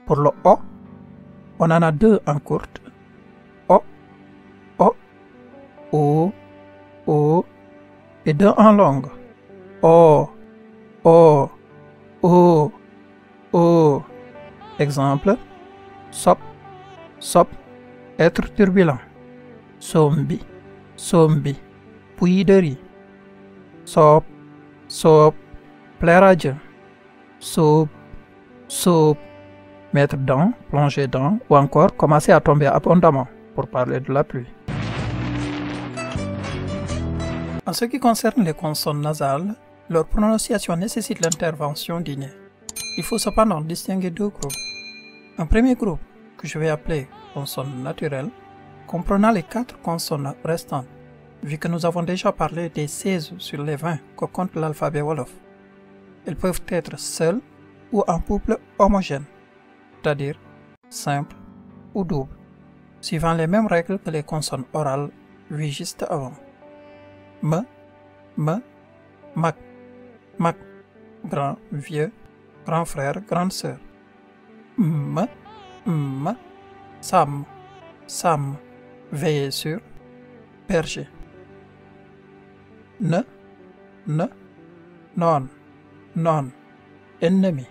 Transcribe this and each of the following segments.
Pour le O, on en a deux en courte. O, O, O, et deux en longue. O, O, O, O. Exemple, sop, sop, être turbulent. Sombi, sombi, puits de riz. Sop, sop, plaire à Dieu. Soupe, soupe, mettre dans, plonger dans, ou encore commencer à tomber abondamment, pour parler de la pluie. En ce qui concerne les consonnes nasales, leur prononciation nécessite l'intervention du nez. Il faut cependant distinguer deux groupes. Un premier groupe, que je vais appeler consonnes naturelles, comprenant les 4 consonnes restantes, vu que nous avons déjà parlé des 16 sur les 20 que compte l'alphabet Wolof. Elles peuvent être seules ou en couple homogène, c'est-à-dire simple ou double, suivant les mêmes règles que les consonnes orales vues juste avant. Me, mak, mak, grand, vieux, grand frère, grande sœur. Sam, sam, veiller sur, berger. Ne, non, non, ennemi.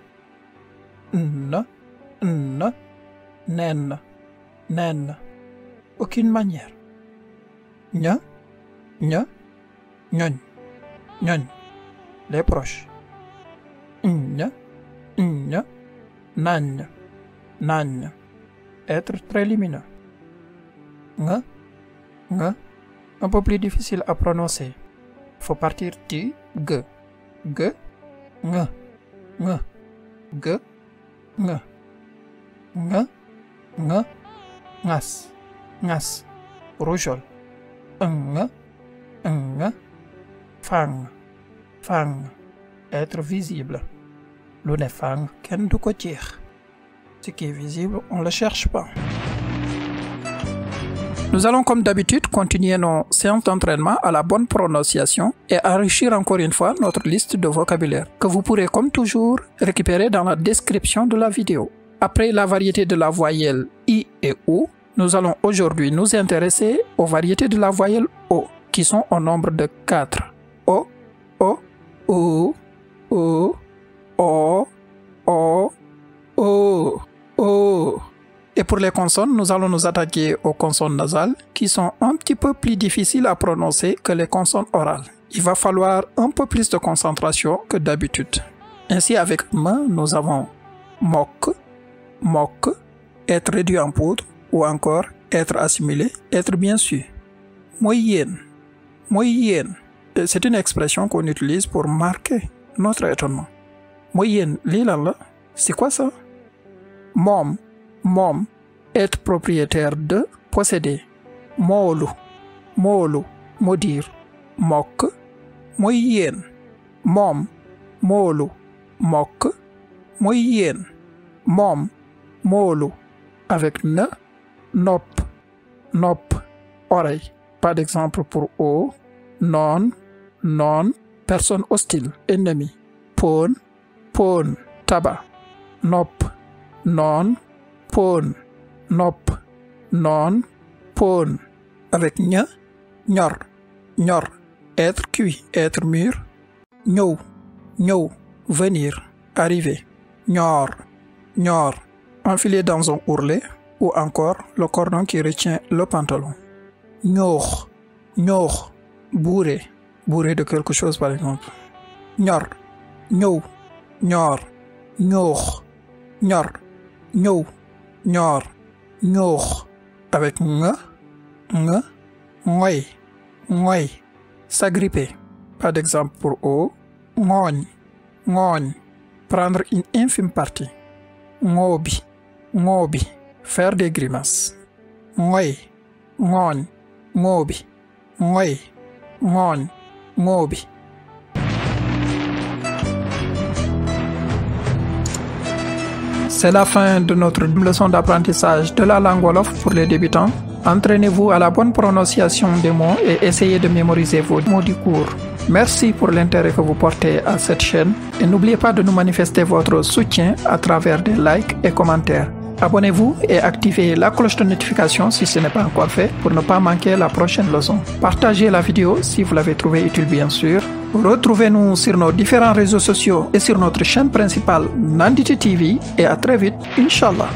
Nen, aucune manière. Gna, gnogne, les proches. Nagne, être très lumineux. Un peu plus difficile à prononcer. Il faut partir du g. Ngas, rougeole. Fang, être visible. Lu ne fang, ken du ko jeex. Ce qui est visible, on ne le cherche pas. Nous allons comme d'habitude continuer nos séances d'entraînement à la bonne prononciation et enrichir encore une fois notre liste de vocabulaire que vous pourrez comme toujours récupérer dans la description de la vidéo. Après la variété de la voyelle I et OU, nous allons aujourd'hui nous intéresser aux variétés de la voyelle O qui sont au nombre de 4. O, O, O. Et pour les consonnes, nous allons nous attaquer aux consonnes nasales qui sont un petit peu plus difficiles à prononcer que les consonnes orales. Il va falloir un peu plus de concentration que d'habitude. Ainsi avec me, nous avons moque, être réduit en poudre ou encore être assimilé, être bien su. Moyenne. C'est une expression qu'on utilise pour marquer notre étonnement. Moyenne, lila, c'est quoi ça? Mom, être propriétaire de, posséder. Molu, maudire. Moque, moyenne. Mom, molu, moque, moyenne. Mom, molu. Avec ne, nopp, oreille. Pas d'exemple pour O. Non, personne hostile, ennemi. Pon, tabac. Nopp, non, pon, nopp, non, pon. Avec ñor, être cuit, être mûr. Ñëw, venir, arriver. Ñor, enfilé dans un ourlet ou encore le cordon qui retient le pantalon. Ñoox, bourré de quelque chose par exemple. Ñor, ñoox, ñoox. Avec ngoy, s'agripper. Pas d'exemple pour O. Ngooñ, prendre une infime partie. Ngoobi, faire des grimaces. Ngooñ, ngoobi. C'est la fin de notre leçon d'apprentissage de la langue Wolof pour les débutants. Entraînez-vous à la bonne prononciation des mots et essayez de mémoriser vos mots du cours. Merci pour l'intérêt que vous portez à cette chaîne et n'oubliez pas de nous manifester votre soutien à travers des likes et commentaires. Abonnez-vous et activez la cloche de notification si ce n'est pas encore fait pour ne pas manquer la prochaine leçon. Partagez la vidéo si vous l'avez trouvée utile bien sûr. Retrouvez-nous sur nos différents réseaux sociaux et sur notre chaîne principale Nandite TV et à très vite, Inch'Allah.